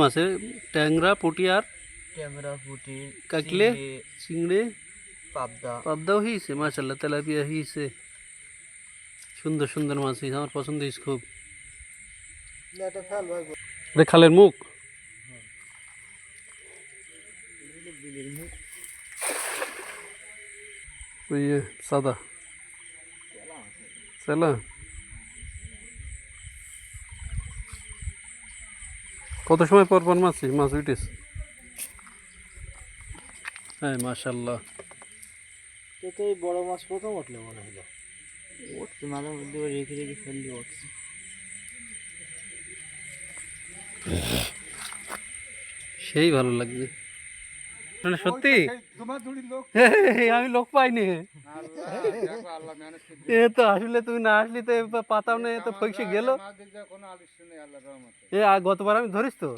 আছে ট্যাংরা পুঁটি আর ট্যাংরা, পুঁটি, কাকলে, চিংড়ি, পাবদা। পাবদাও হয়েছে মাশাল্লাহ, তেলাপিয়া হয়েছে। সুন্দর সুন্দর মাছ হয়েছে, আমার পছন্দ হয়েছে খুব। এটা খালের মুখ। ওই সাদা চেলা। কত সময় পর পর মাছ উঠেছে? হ্যাঁ মাশাল্লাহ। তো এই বড় মাছ প্রথম উঠলে মনে হলো। উঠছে মাঝে মধ্যে রেখে রেখে ফেললে উঠছে। সেই ভালো লাগছে মানে সত্যি। আমি লোক পাইনি। এ তো আসলে তুমি না আসলে তো পাতাম না, এ তো ফইসে গেল। গতবার আমি ধরিস তো।